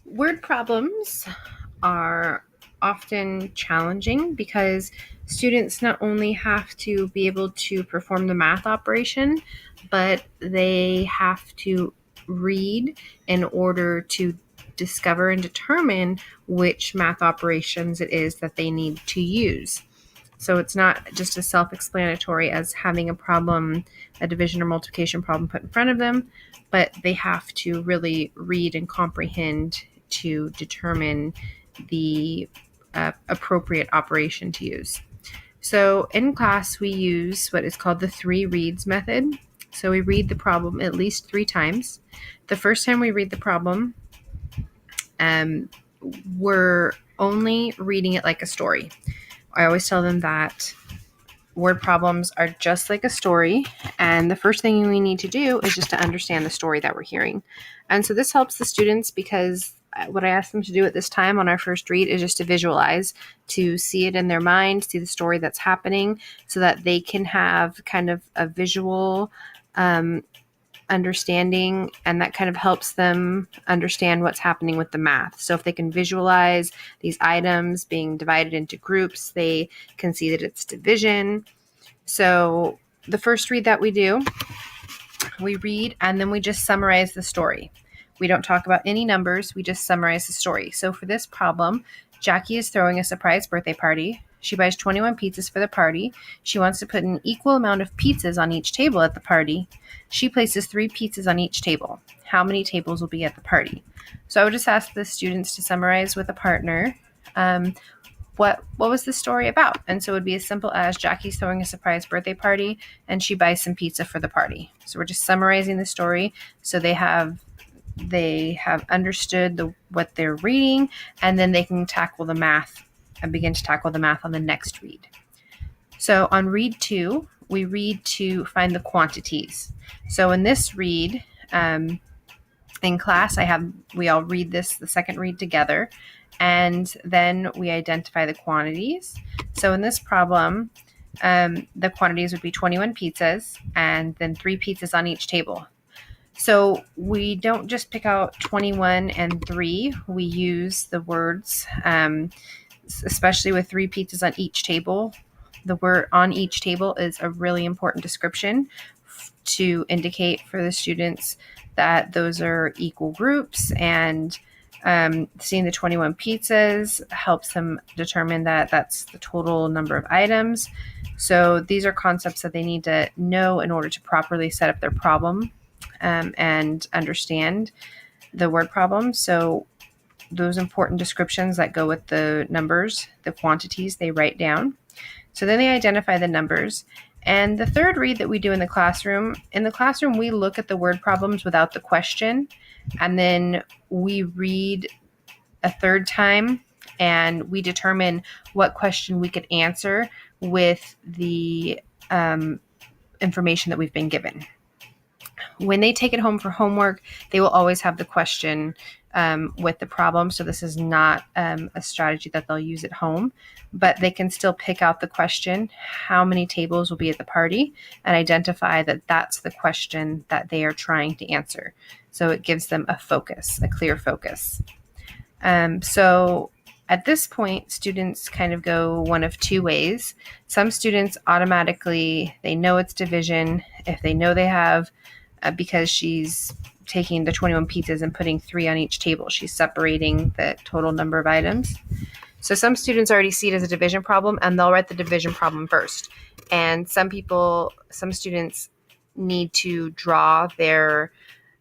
Word problems are often challenging because students not only have to be able to perform the math operation, but they have to read in order to discover and determine which math operations it is that they need to use. So it's not just as self-explanatory as having a problem, a division or multiplication problem put in front of them, but they have to really read and comprehend to determine the appropriate operation to use. So in class, we use what is called the 3 reads method. So we read the problem at least 3 times. The first time we read the problem, we're only reading it like a story. I always tell them that word problems are just like a story, and the first thing we need to do is just to understand the story that we're hearing. And so this helps the students because what I ask them to do at this time on our first read is just to visualize, to see it in their mind, see the story that's happening, so that they can have kind of a visual understanding, and that kind of helps them understand what's happening with the math. So if they can visualize these items being divided into groups, they can see that it's division. So the first read that we do, we read and then we just summarize the story. We don't talk about any numbers, we just summarize the story. So for this problem, Jackie is throwing a surprise birthday party. She buys 21 pizzas for the party. She wants to put an equal amount of pizzas on each table at the party. She places 3 pizzas on each table. How many tables will be at the party? So I would just ask the students to summarize with a partner what was the story about? And so it would be as simple as Jackie's throwing a surprise birthday party and she buys some pizza for the party. So we're just summarizing the story so they have understood what they're reading, and then they can tackle the math and begin to tackle the math on the next read. So on read 2, we read to find the quantities. So in this read, in class, we all read the second read together, and then we identify the quantities. So in this problem, the quantities would be 21 pizzas and then 3 pizzas on each table. So we don't just pick out 21 and 3. We use the words, especially with 3 pizzas on each table. The word on each table is a really important description to indicate for the students that those are equal groups, and seeing the 21 pizzas helps them determine that that's the total number of items. So these are concepts that they need to know in order to properly set up their problem and understand the word problem. So those important descriptions that go with the numbers, the quantities, they write down. So then they identify the numbers. And the third read that we do in the classroom, we look at the word problems without the question, and then we read a third time and we determine what question we could answer with the information that we've been given. When they take it home for homework, they will always have the question with the problem. So this is not a strategy that they'll use at home, but they can still pick out the question, how many tables will be at the party, and identify that that's the question that they are trying to answer. So it gives them a focus, a clear focus. So at this point, students kind of go one of 2 ways. Some students automatically, they know it's division. If they know they have, because she's taking the 21 pizzas and putting 3 on each table, she's separating the total number of items. So some students already see it as a division problem, and they'll write the division problem first. And some students need to draw their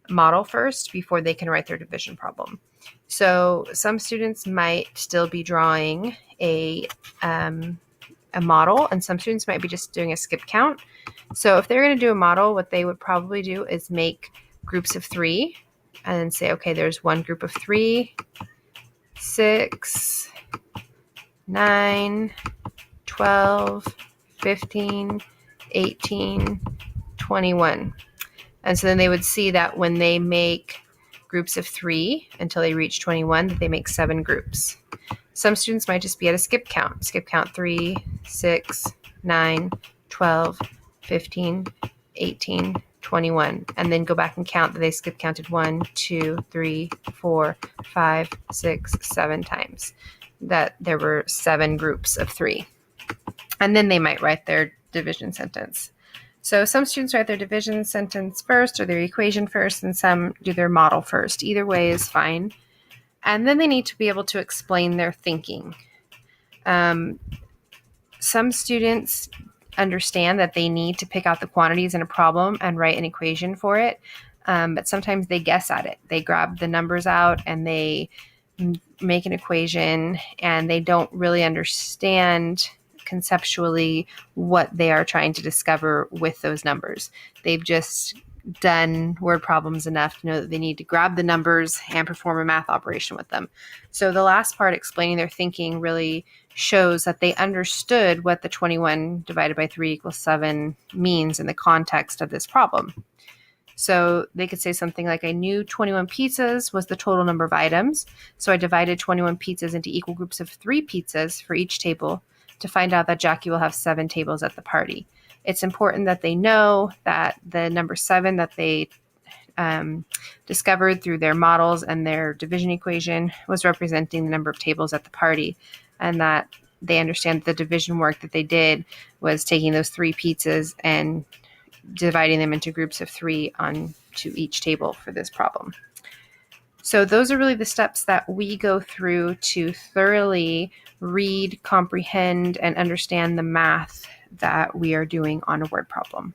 model first before they can write their division problem. So some students might still be drawing a model, and some students might be just doing a skip count. So if they're going to do a model, what they would probably do is make groups of 3 and then say, okay, there's one group of 3, 6, 9, 12, 15, 18, 21. And so then they would see that when they make groups of 3 until they reach 21, that they make 7 groups. Some students might just be at a skip count 3, 6, 9, 12, 15, 18, 21, and then go back and count that they skip counted 1, 2, 3, 4, 5, 6, 7 times, that there were 7 groups of 3. And then they might write their division sentence. So some students write their division sentence first or their equation first, and some do their model first. Either way is fine. And then they need to be able to explain their thinking. Some students understand that they need to pick out the quantities in a problem and write an equation for it, but sometimes they guess at it. They grab the numbers out and they make an equation, and they don't really understand conceptually what they are trying to discover with those numbers. They've just done word problems enough to know that they need to grab the numbers and perform a math operation with them. So the last part, explaining their thinking, really shows that they understood what the 21 divided by 3 equals 7 means in the context of this problem. So they could say something like, I knew 21 pizzas was the total number of items, so I divided 21 pizzas into equal groups of 3 pizzas for each table to find out that Jackie will have 7 tables at the party. It's important that they know that the number 7 that they discovered through their models and their division equation was representing the number of tables at the party, and that they understand that the division work that they did was taking those 3 pizzas and dividing them into groups of 3 onto each table for this problem. So those are really the steps that we go through to thoroughly read, comprehend, and understand the math that we are doing on a word problem.